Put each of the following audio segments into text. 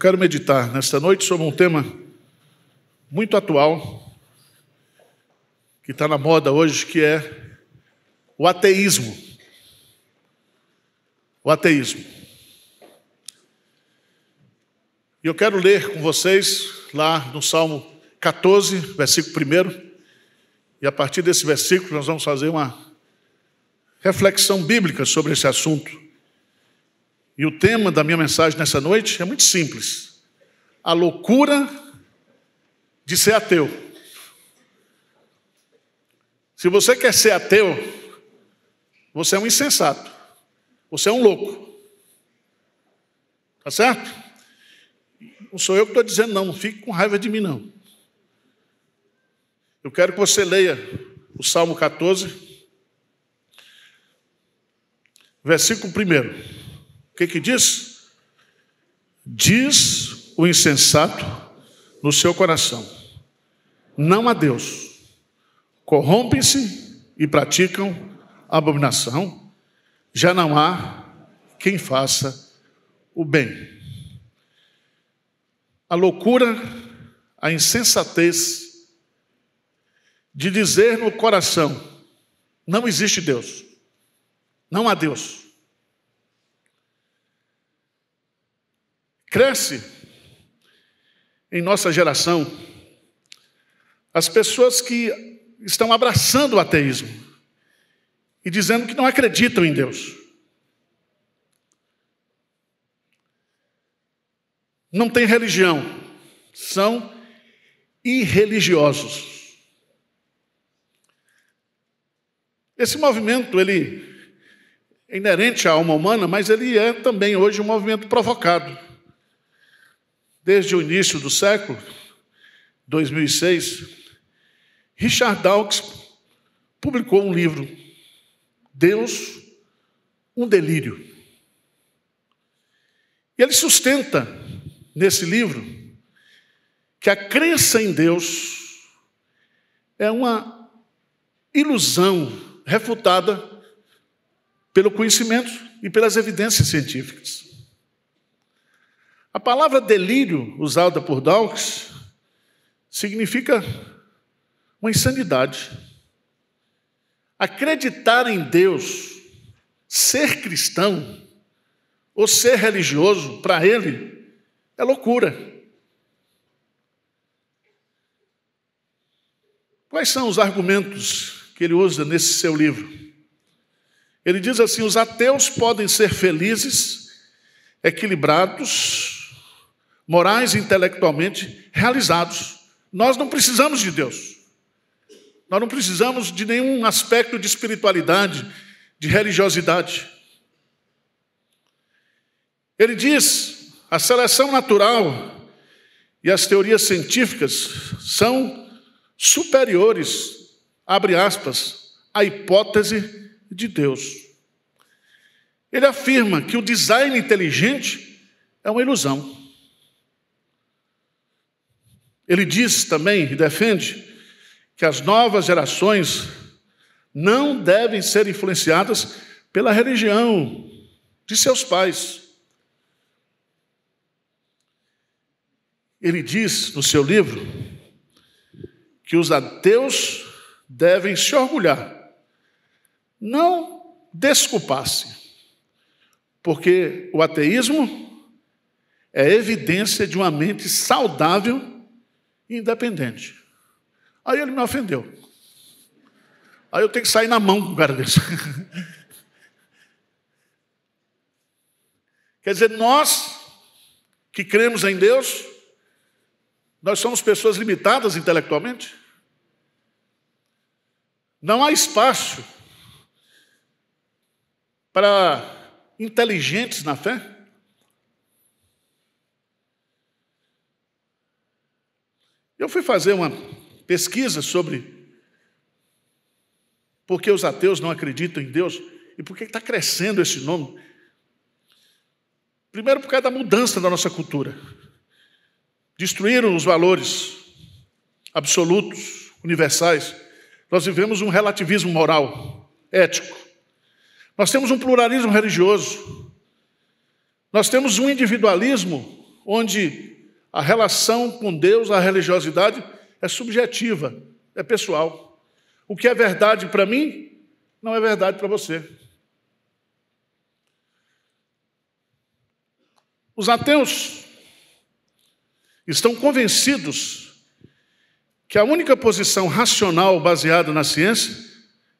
quero meditar nesta noite sobre um tema muito atual, que está na moda hoje, que é o ateísmo. O ateísmo. E eu quero ler com vocês lá no Salmo 14, versículo 1. E a partir desse versículo nós vamos fazer uma reflexão bíblica sobre esse assunto. E o tema da minha mensagem nessa noite é muito simples. A loucura de ser ateu. Se você quer ser ateu, você é um insensato. Você é um louco. Tá certo? Não sou eu que estou dizendo não fique com raiva de mim não. Eu quero que você leia o Salmo 14, versículo 1. O que diz? Diz o insensato no seu coração: não há Deus. Corrompem-se e praticam abominação. Já não há quem faça o bem. A loucura, a insensatez de dizer no coração: não existe Deus. Não há Deus. Cresce em nossa geração as pessoas que estão abraçando o ateísmo e dizendo que não acreditam em Deus. Não tem religião, são irreligiosos. Esse movimento, ele é inerente à alma humana, mas ele é também hoje um movimento provocado. Desde o início do século, 2006, Richard Dawkins publicou um livro, Deus, um delírio. E ele sustenta nesse livro que a crença em Deus é uma ilusão refutada pelo conhecimento e pelas evidências científicas. A palavra delírio, usada por Dawkins, significa uma insanidade. Acreditar em Deus, ser cristão ou ser religioso, para ele, é loucura. Quais são os argumentos que ele usa nesse seu livro? Ele diz assim: os ateus podem ser felizes, equilibrados, morais e intelectualmente realizados. Nós não precisamos de Deus. Nós não precisamos de nenhum aspecto de espiritualidade, de religiosidade. Ele diz: a seleção natural e as teorias científicas são superiores, abre aspas, à hipótese de Deus. Ele afirma que o design inteligente é uma ilusão. Ele diz também e defende que as novas gerações não devem ser influenciadas pela religião de seus pais. Ele diz no seu livro que os ateus devem se orgulhar, não desculpar-se, porque o ateísmo é evidência de uma mente saudável e independente. Aí ele me ofendeu. Aí eu tenho que sair na mão com um cara desse. Quer dizer, nós que cremos em Deus, nós somos pessoas limitadas intelectualmente. Não há espaço para inteligentes na fé. Eu fui fazer uma pesquisa sobre por que os ateus não acreditam em Deus e por que está crescendo esse nome. Primeiro, por causa da mudança da nossa cultura. Destruíram os valores absolutos, universais. Nós vivemos um relativismo moral, ético. Nós temos um pluralismo religioso. Nós temos um individualismo onde a relação com Deus, a religiosidade, é subjetiva, é pessoal. O que é verdade para mim, não é verdade para você. Os ateus estão convencidos que a única posição racional baseada na ciência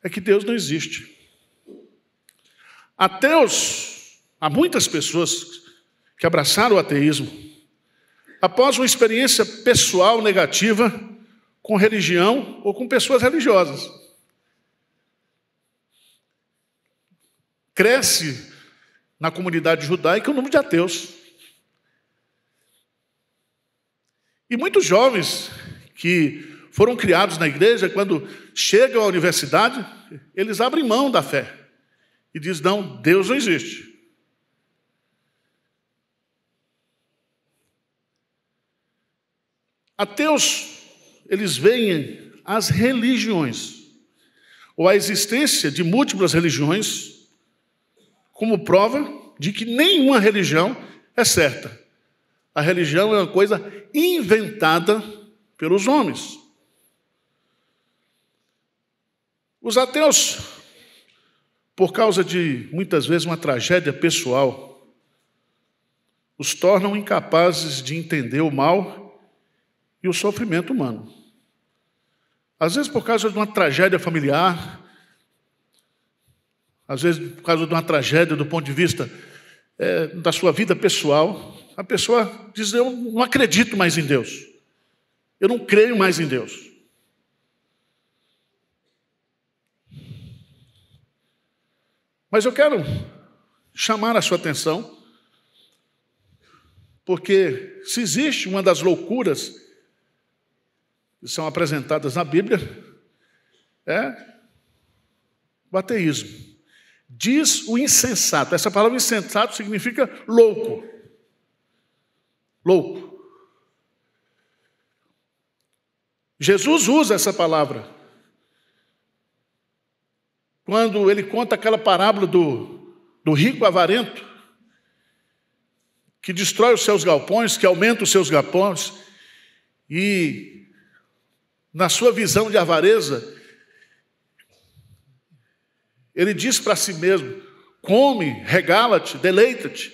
é que Deus não existe. Ateus, há muitas pessoas que abraçaram o ateísmo após uma experiência pessoal negativa com religião ou com pessoas religiosas. Cresce na comunidade judaica o número de ateus. E muitos jovens que foram criados na igreja, quando chegam à universidade, eles abrem mão da fé e dizem, não, Deus não existe. Ateus, eles veem as religiões, ou a existência de múltiplas religiões, como prova de que nenhuma religião é certa. A religião é uma coisa inventada pelos homens. Os ateus, por causa de, muitas vezes, uma tragédia pessoal, os tornam incapazes de entender o mal e o sofrimento humano. Às vezes por causa de uma tragédia familiar, às vezes por causa de uma tragédia do ponto de vista da sua vida pessoal, a pessoa diz, eu não acredito mais em Deus. Eu não creio mais em Deus. Mas eu quero chamar a sua atenção, porque se existe uma das loucuras que são apresentadas na Bíblia, é o ateísmo. Diz o insensato. Essa palavra insensato significa louco. Louco. Jesus usa essa palavra quando ele conta aquela parábola do rico avarento, que destrói os seus galpões, que aumenta os seus galpões, e na sua visão de avareza, ele diz para si mesmo, come, regala-te, deleita-te.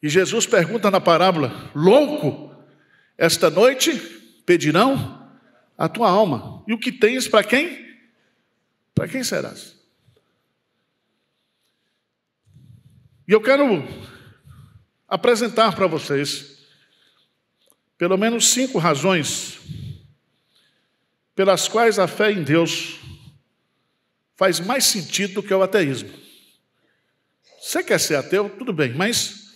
E Jesus pergunta na parábola, louco, esta noite pedirão a tua alma. E o que tens para quem? Para quem serás? E eu quero apresentar para vocês pelo menos 5 razões pelas quais a fé em Deus faz mais sentido do que o ateísmo. Você quer ser ateu? Tudo bem, mas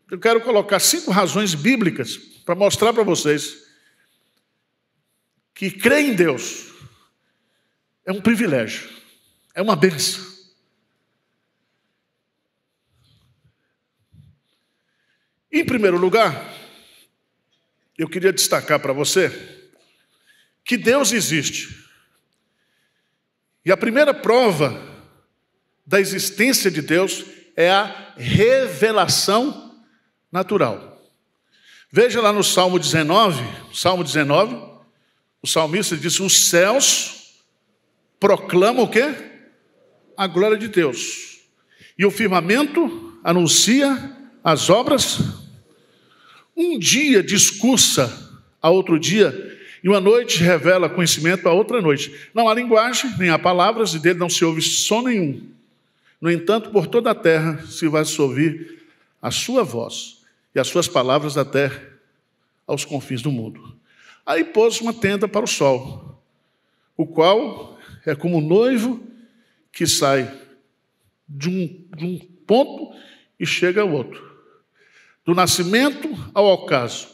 eu quero colocar 5 razões bíblicas para mostrar para vocês que crer em Deus é um privilégio, é uma bênção. Em primeiro lugar, eu queria destacar para você que Deus existe. E a primeira prova da existência de Deus é a revelação natural. Veja lá no Salmo 19, o salmista diz, os céus proclamam o quê? A glória de Deus. E o firmamento anuncia as obras. Um dia discursa a outro dia, e uma noite revela conhecimento a outra noite. Não há linguagem, nem há palavras, e dele não se ouve som nenhum. No entanto, por toda a terra se vai ouvir a sua voz, e as suas palavras até aos confins do mundo. Aí pôs uma tenda para o sol, o qual é como um noivo que sai de um ponto e chega ao outro. Do nascimento ao ocaso.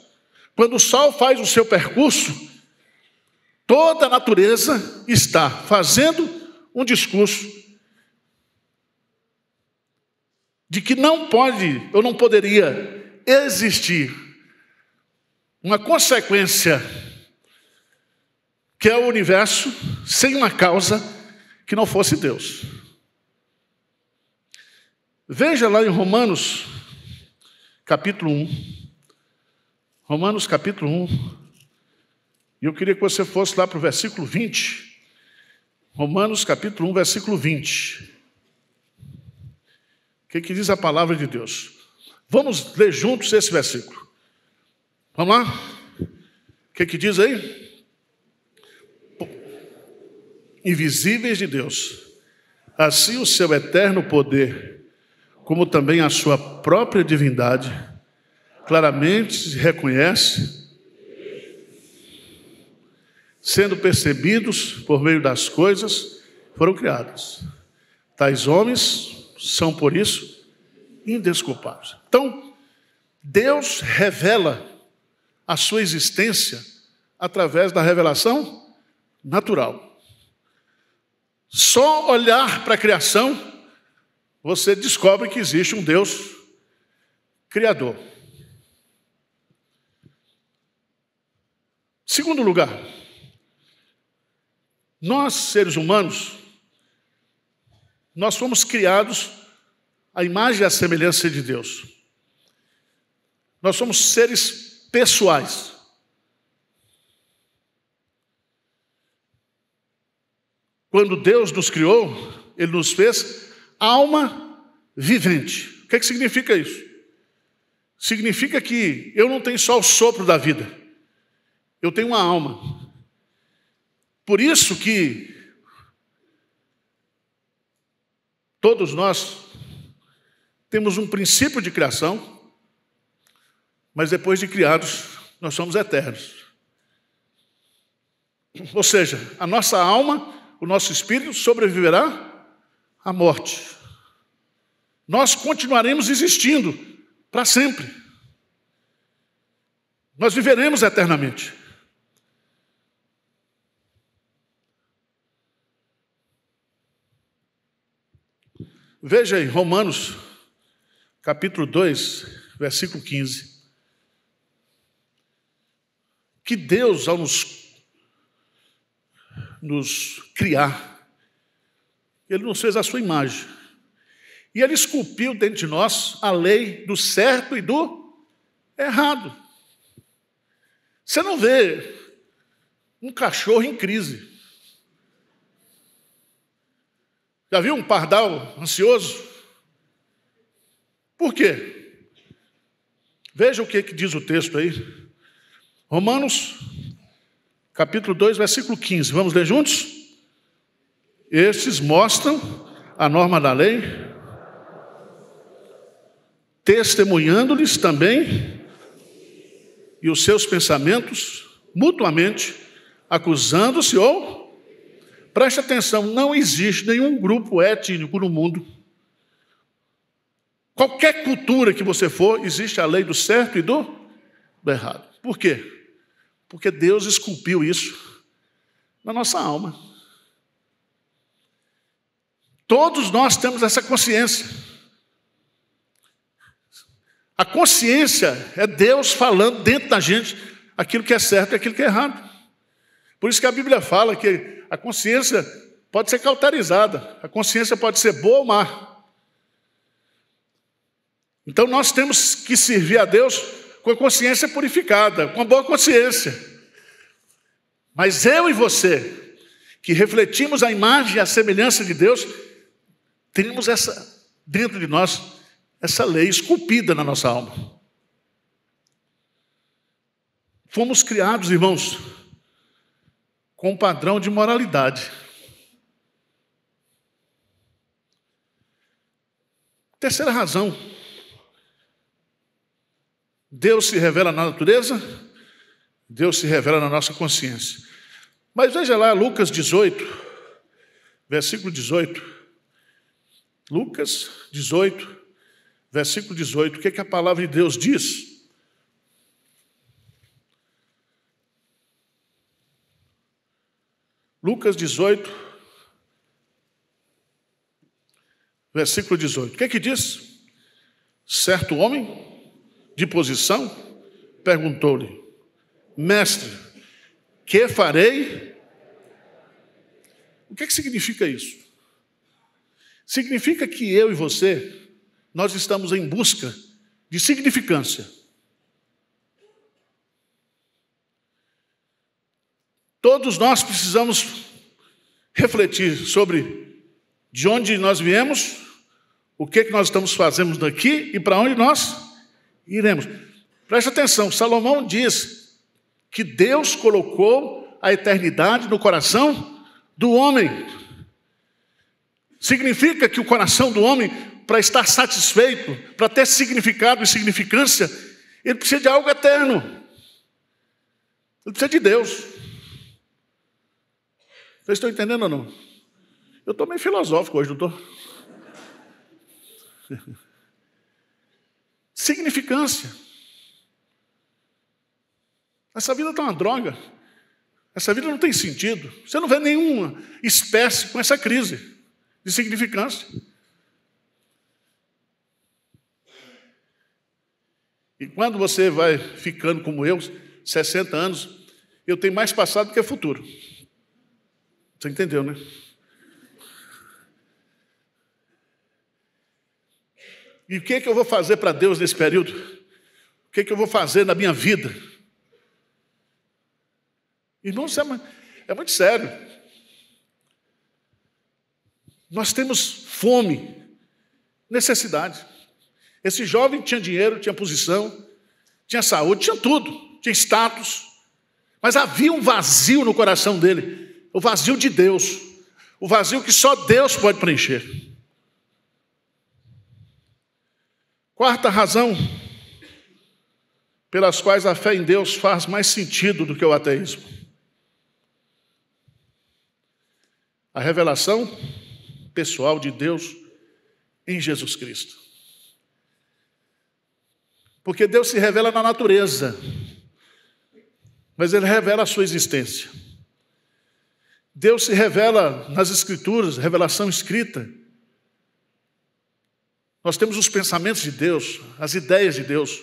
Quando o sol faz o seu percurso, toda a natureza está fazendo um discurso de que não pode ou não poderia existir uma consequência que é o universo sem uma causa que não fosse Deus. Veja lá em Romanos, capítulo 1. Romanos, capítulo 1. E eu queria que você fosse lá para o versículo 20. Romanos, capítulo 1, versículo 20. O que diz a palavra de Deus? Vamos ler juntos esse versículo. Vamos lá? O que diz aí? Invisíveis de Deus, assim o seu eterno poder, como também a sua própria divindade, claramente se reconhece, sendo percebidos por meio das coisas que foram criadas. Tais homens são, por isso, indesculpáveis. Então, Deus revela a sua existência através da revelação natural. Só olhar para a criação, você descobre que existe um Deus criador. Segundo lugar, nós, seres humanos, nós fomos criados à imagem e à semelhança de Deus. Nós somos seres pessoais. Quando Deus nos criou, Ele nos fez alma vivente. O que significa isso? Significa que eu não tenho só o sopro da vida, eu tenho uma alma. Por isso que todos nós temos um princípio de criação, mas depois de criados, nós somos eternos. Ou seja, a nossa alma, o nosso espírito sobreviverá à morte. Nós continuaremos existindo para sempre. Nós viveremos eternamente. Veja aí, Romanos, capítulo 2, versículo 15. Que Deus, ao nos criar, Ele nos fez a sua imagem. E Ele esculpiu dentro de nós a lei do certo e do errado. Você não vê um cachorro em crise. Já viu um pardal ansioso? Por quê? Veja o que diz o texto aí. Romanos, capítulo 2, versículo 15. Vamos ler juntos? Estes mostram a norma da lei, testemunhando-lhes também e os seus pensamentos mutuamente, acusando-se ou... Preste atenção, não existe nenhum grupo étnico no mundo. Qualquer cultura que você for, existe a lei do certo e do errado. Por quê? Porque Deus esculpiu isso na nossa alma. Todos nós temos essa consciência. A consciência é Deus falando dentro da gente aquilo que é certo e aquilo que é errado. Por isso que a Bíblia fala que a consciência pode ser cauterizada, a consciência pode ser boa ou má. Então nós temos que servir a Deus com a consciência purificada, com a boa consciência. Mas eu e você, que refletimos a imagem e a semelhança de Deus, temos dentro de nós essa lei esculpida na nossa alma. Fomos criados, irmãos, com um padrão de moralidade. Terceira razão. Deus se revela na natureza, Deus se revela na nossa consciência. Mas veja lá, Lucas 18, versículo 18. Lucas 18, versículo 18. O que a palavra de Deus diz? Lucas 18, versículo 18. O que diz? Certo homem de posição perguntou-lhe: Mestre, que farei? O que significa isso? Significa que eu e você, nós estamos em busca de significância. Todos nós precisamos refletir sobre de onde nós viemos, o que nós estamos fazendo daqui e para onde nós iremos. Preste atenção, Salomão diz que Deus colocou a eternidade no coração do homem. Significa que o coração do homem, para estar satisfeito, para ter significado e significância, ele precisa de algo eterno. Ele precisa de Deus. Vocês estão entendendo ou não? Eu estou meio filosófico hoje, não estou? Significância. Essa vida está uma droga. Essa vida não tem sentido. Você não vê nenhuma espécie com essa crise de significância. E quando você vai ficando como eu, 60 anos, eu tenho mais passado do que futuro. Você entendeu, né? E o que é que eu vou fazer para Deus nesse período? O que é que eu vou fazer na minha vida? Irmãos, é muito sério. Nós temos fome, necessidade. Esse jovem tinha dinheiro, tinha posição, tinha saúde, tinha tudo, tinha status. Mas havia um vazio no coração dele, o vazio de Deus, o vazio que só Deus pode preencher. Quarta razão pelas quais a fé em Deus faz mais sentido do que o ateísmo. A revelação pessoal de Deus em Jesus Cristo. Porque Deus se revela na natureza, mas Ele revela a sua existência. Deus se revela nas Escrituras, revelação escrita. Nós temos os pensamentos de Deus, as ideias de Deus,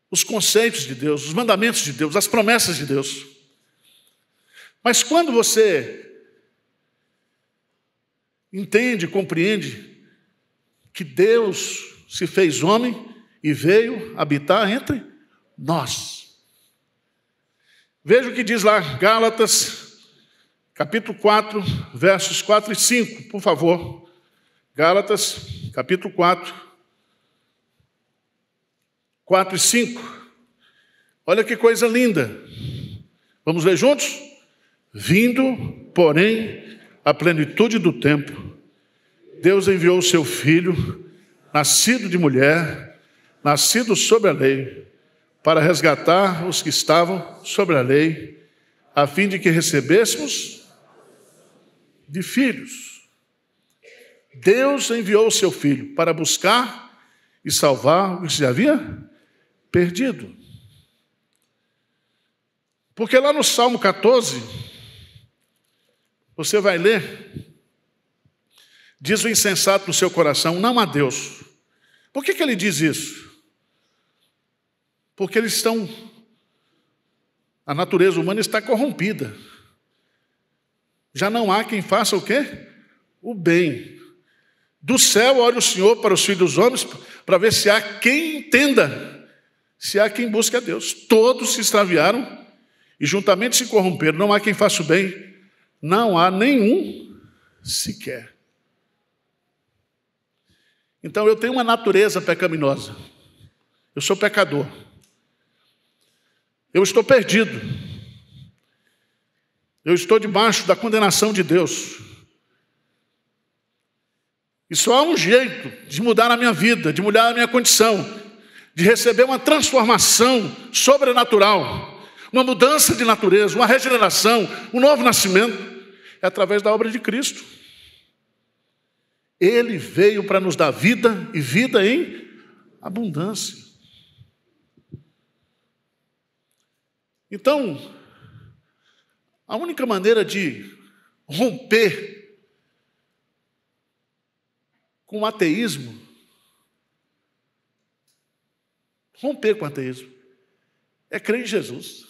os conceitos de Deus, os mandamentos de Deus, as promessas de Deus. Mas quando você entende, compreende que Deus se fez homem e veio habitar entre nós. Veja o que diz lá, Gálatas, capítulo 4, versos 4 e 5, por favor. Gálatas, capítulo 4, 4 e 5. Olha que coisa linda. Vamos ler juntos? Vindo, porém, a plenitude do tempo, Deus enviou o seu Filho, nascido de mulher, nascido sob a lei, para resgatar os que estavam sobre a lei, a fim de que recebêssemos de filhos. Deus enviou o seu Filho para buscar e salvar o que se havia perdido. Porque lá no Salmo 14, você vai ler, diz o insensato no seu coração, não há Deus. Por que ele diz isso? Porque a natureza humana está corrompida. Já não há quem faça o quê? O bem. Do céu olha o Senhor para os filhos dos homens, para ver se há quem entenda, se há quem busque a Deus. Todos se extraviaram e juntamente se corromperam. Não há quem faça o bem, não há nenhum sequer. Então eu tenho uma natureza pecaminosa. Eu sou pecador. Eu estou perdido. Eu estou debaixo da condenação de Deus. E só há um jeito de mudar a minha vida, de mudar a minha condição, de receber uma transformação sobrenatural, uma mudança de natureza, uma regeneração, um novo nascimento, é através da obra de Cristo. Ele veio para nos dar vida e vida em abundância. Então, a única maneira de romper com o ateísmo, é crer em Jesus.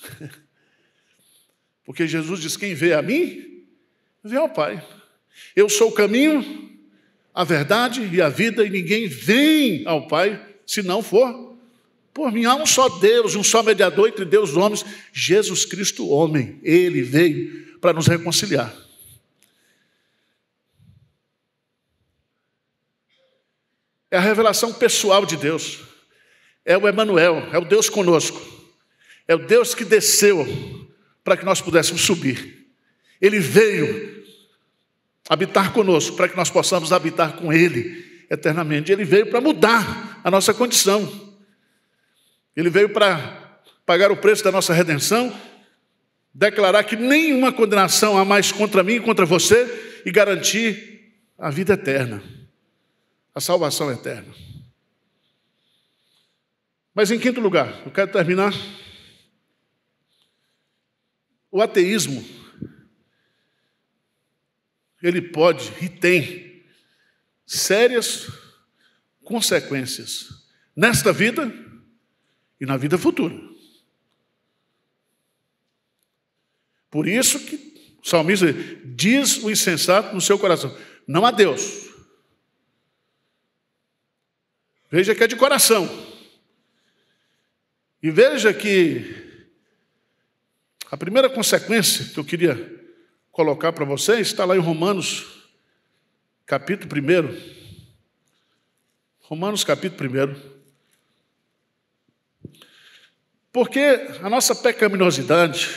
Porque Jesus diz, quem vê a mim, vê ao Pai. Eu sou o caminho, a verdade e a vida, e ninguém vem ao Pai se não for por mim. Há um só Deus, um só mediador entre Deus e os homens, Jesus Cristo, homem. Ele veio para nos reconciliar. É a revelação pessoal de Deus. É o Emanuel, é o Deus conosco. É o Deus que desceu para que nós pudéssemos subir. Ele veio habitar conosco para que nós possamos habitar com Ele eternamente. Ele veio para mudar a nossa condição. Ele veio para pagar o preço da nossa redenção, declarar que nenhuma condenação há mais contra mim e contra você e garantir a vida eterna, a salvação eterna. Mas em quinto lugar, eu quero terminar. O ateísmo, ele pode e tem sérias consequências nesta vida e na vida futura. Por isso que o salmista diz o insensato no seu coração: não há Deus. Veja que é de coração. E veja que a primeira consequência que eu queria colocar para vocês está lá em Romanos, capítulo 1. Romanos, capítulo 1. Porque a nossa pecaminosidade,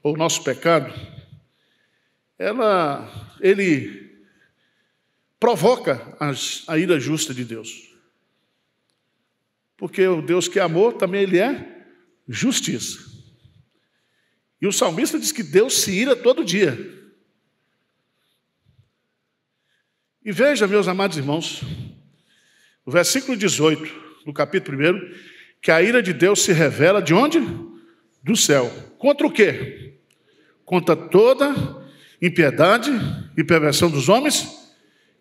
ou o nosso pecado, ele provoca a ira justa de Deus. Porque o Deus que é amor, também Ele é justiça. E o salmista diz que Deus se ira todo dia. E veja, meus amados irmãos, no versículo 18 do capítulo 1, que a ira de Deus se revela de onde? Do céu. Contra o quê? Contra toda impiedade e perversão dos homens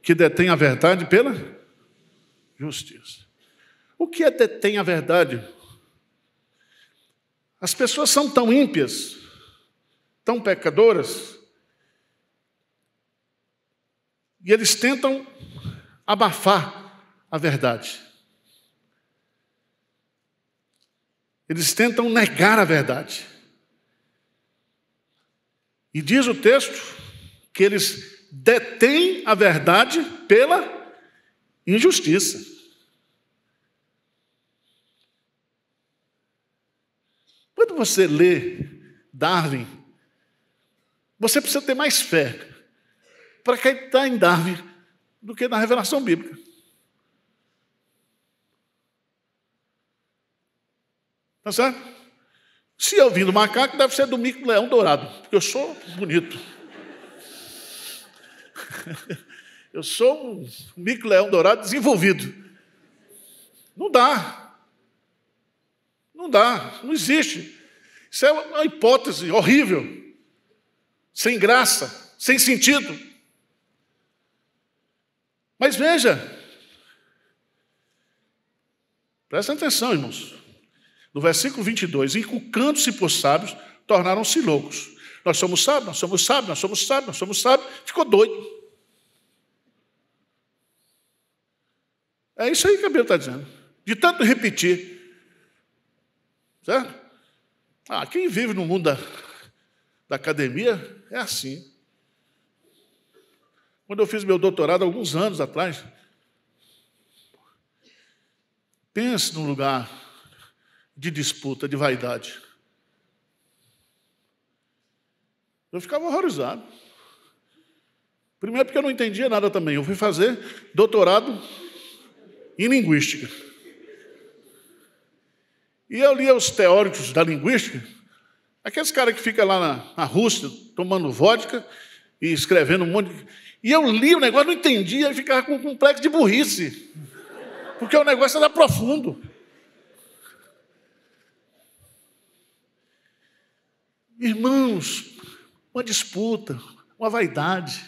que detêm a verdade pela justiça. O que é detém a verdade? As pessoas são tão ímpias, tão pecadoras, e eles tentam abafar a verdade. Eles tentam negar a verdade. E diz o texto que eles detêm a verdade pela injustiça. Quando você lê Darwin, você precisa ter mais fé para acreditar em Darwin do que na revelação bíblica. Tá certo? Se eu vim do macaco, deve ser do mico-leão dourado, porque eu sou bonito. Eu sou um mico-leão dourado desenvolvido. Não dá. Não dá, não existe. Isso é uma hipótese horrível, sem graça, sem sentido. Mas veja, presta atenção, irmãos. No versículo 22, inculcando-se por sábios, tornaram-se loucos. Nós somos sábios, nós somos sábios, nós somos sábios, nós somos sábios. Ficou doido. É isso aí que a Bíblia está dizendo. De tanto repetir. Certo? Quem vive no mundo da academia é assim. Quando eu fiz meu doutorado, alguns anos atrás, pense num lugar de disputa, de vaidade. Eu ficava horrorizado. Primeiro porque eu não entendia nada também. Eu fui fazer doutorado em linguística. E eu lia os teóricos da linguística, aqueles caras que ficam lá na Rússia, tomando vodka e escrevendo um monte de... E eu li o negócio, não entendia, e ficava com um complexo de burrice. Porque o negócio era profundo. Irmãos, uma disputa, uma vaidade.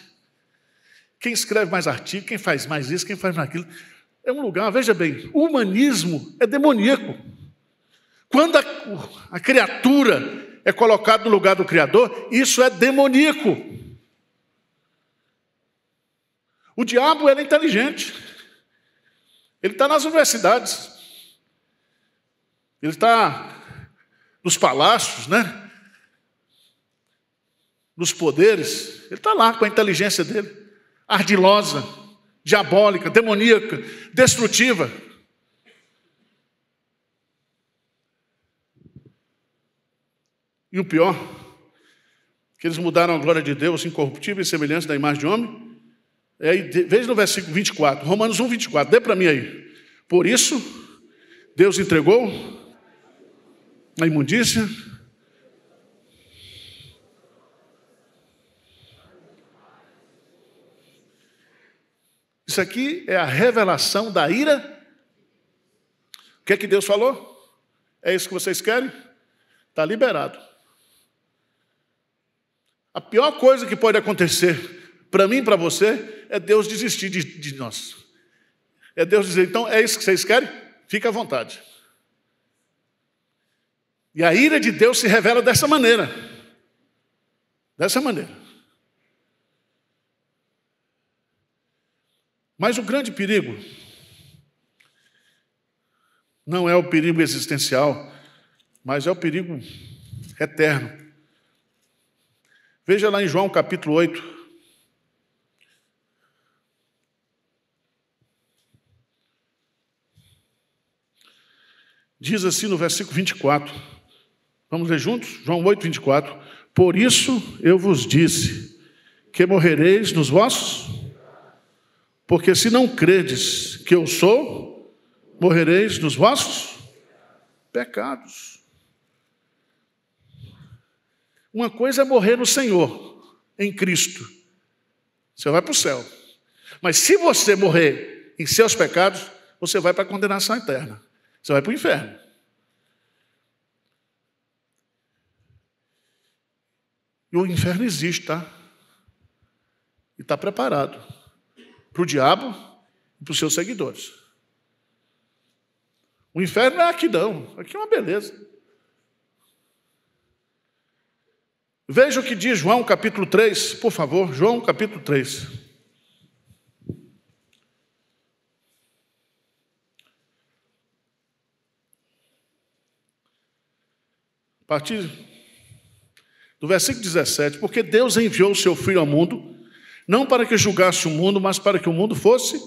Quem escreve mais artigo, quem faz mais isso, quem faz mais aquilo. É um lugar, veja bem, o humanismo é demoníaco. Quando a criatura é colocada no lugar do Criador, isso é demoníaco. O diabo era inteligente. Ele está nas universidades. Ele está nos palácios, né? Nos poderes. Ele está lá com a inteligência dele. Ardilosa, diabólica, demoníaca, destrutiva. E o pior, que eles mudaram a glória de Deus, incorruptível e semelhança da imagem de homem. Veja no versículo 24, Romanos 1, 24, dê para mim aí. Por isso, Deus entregou a imundícia. Isso aqui é a revelação da ira. O que é que Deus falou? É isso que vocês querem? Está liberado. A pior coisa que pode acontecer para mim e para você é Deus desistir de nós. É Deus dizer, então, é isso que vocês querem? Fica à vontade. E a ira de Deus se revela dessa maneira. Dessa maneira. Mas o grande perigo não é o perigo existencial, mas é o perigo eterno. Veja lá em João capítulo 8. Diz assim no versículo 24. Vamos ler juntos? João 8, 24. Por isso eu vos disse que morrereis nos vossos, porque se não credes que eu sou, morrereis nos vossos pecados. Uma coisa é morrer no Senhor, em Cristo. Você vai para o céu. Mas se você morrer em seus pecados, você vai para a condenação eterna. Você vai para o inferno. E o inferno existe, tá? E está preparado para o diabo e para os seus seguidores. O inferno não é aqui não. Aqui é uma beleza. Veja o que diz João capítulo 3, por favor. João capítulo 3. A partir do versículo 17. Porque Deus enviou o seu Filho ao mundo, não para que julgasse o mundo, mas para que o mundo fosse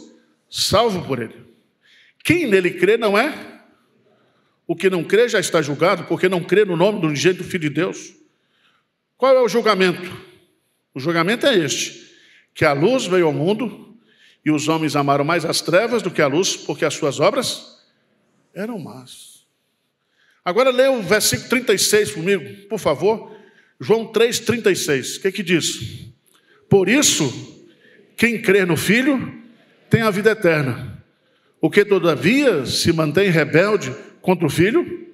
salvo por ele. Quem nele crê não é. O que não crê já está julgado, porque não crê no nome do unigênito Filho de Deus. Qual é o julgamento? O julgamento é este, que a luz veio ao mundo e os homens amaram mais as trevas do que a luz, porque as suas obras eram más. Agora leia o versículo 36 comigo, por favor. João 3, 36. O que diz? Por isso, quem crê no Filho tem a vida eterna. O que todavia se mantém rebelde contra o Filho,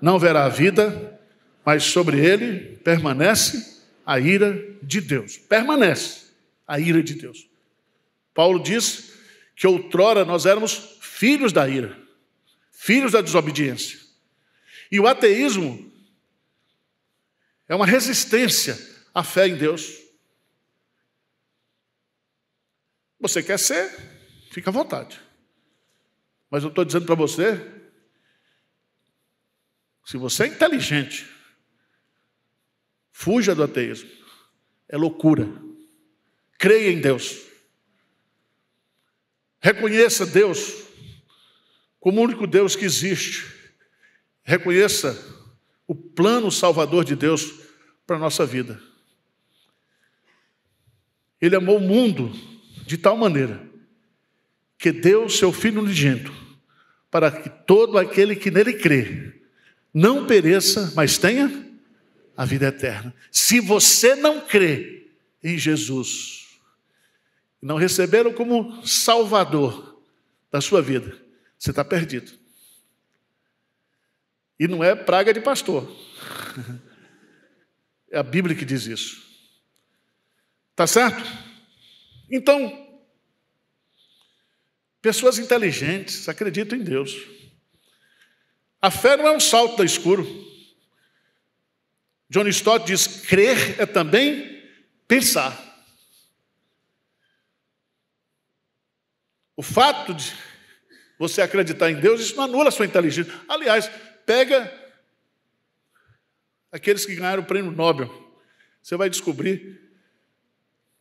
não verá a vida, mas sobre ele permanece a ira de Deus. Permanece a ira de Deus. Paulo diz que outrora nós éramos filhos da ira, filhos da desobediência. E o ateísmo é uma resistência à fé em Deus. Você quer ser? Fica à vontade. Mas eu estou dizendo para você, se você é inteligente, fuja do ateísmo. É loucura. Creia em Deus. Reconheça Deus como o único Deus que existe. Reconheça o plano salvador de Deus para a nossa vida. Ele amou o mundo de tal maneira que deu o seu Filho unigênito para que todo aquele que nele crê não pereça, mas tenha a vida eterna. Se você não crê em Jesus, não recebê-lo como Salvador da sua vida, você está perdido. E não é praga de pastor. É a Bíblia que diz isso. Tá certo? Então, pessoas inteligentes acreditam em Deus. A fé não é um salto da escuro. John Stott diz, crer é também pensar. O fato você acreditar em Deus, isso não anula a sua inteligência. Aliás, pega aqueles que ganharam o prêmio Nobel. Você vai descobrir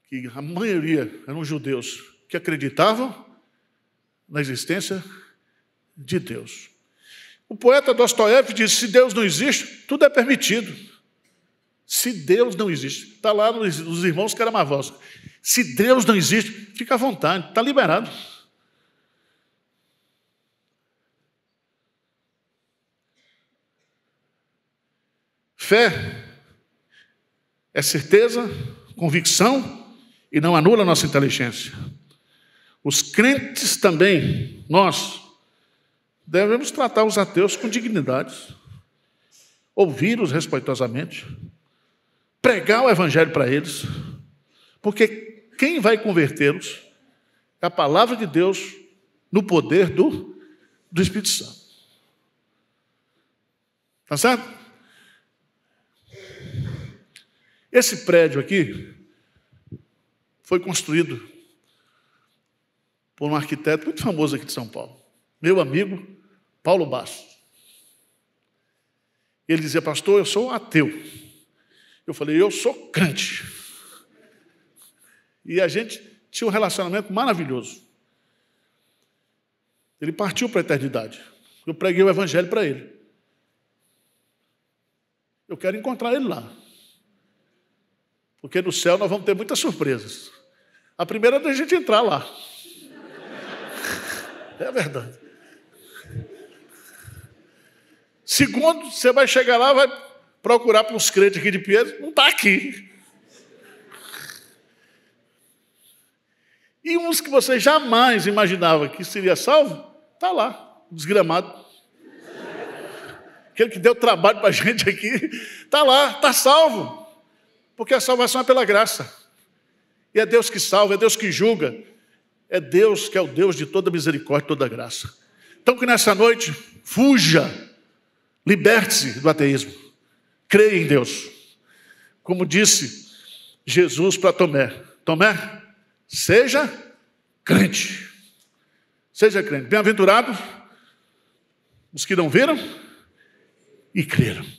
que a maioria eram judeus que acreditavam na existência de Deus. O poeta Dostoiévski diz: se Deus não existe, tudo é permitido. Se Deus não existe, está lá nos Irmãos Karamazov. Se Deus não existe, fica à vontade, está liberado. Fé é certeza, convicção e não anula a nossa inteligência. Os crentes também, nós, devemos tratar os ateus com dignidade, ouvi-los respeitosamente, pregar o evangelho para eles, porque quem vai convertê-los é a palavra de Deus no poder do Espírito Santo. Tá certo? Esse prédio aqui foi construído por um arquiteto muito famoso aqui de São Paulo, meu amigo Paulo Bastos. Ele dizia: pastor, eu sou ateu. Eu falei: eu sou crente. E a gente tinha um relacionamento maravilhoso. Ele partiu para a eternidade. Eu preguei o evangelho para ele. Eu quero encontrar ele lá. Porque no céu nós vamos ter muitas surpresas. A primeira é da gente entrar lá. É verdade. Segundo, você vai chegar lá, vai procurar para uns crentes aqui de Pedro, não está aqui. E uns que você jamais imaginava que seria salvo, está lá, desgramado. Aquele que deu trabalho para a gente aqui, está lá, está salvo. Porque a salvação é pela graça. E é Deus que salva, é Deus que julga. É Deus que é o Deus de toda misericórdia, toda graça. Então que nessa noite, fuja, liberte-se do ateísmo. Creia em Deus. Como disse Jesus para Tomé: Tomé, seja crente. Seja crente. Bem-aventurados os que não viram e creram.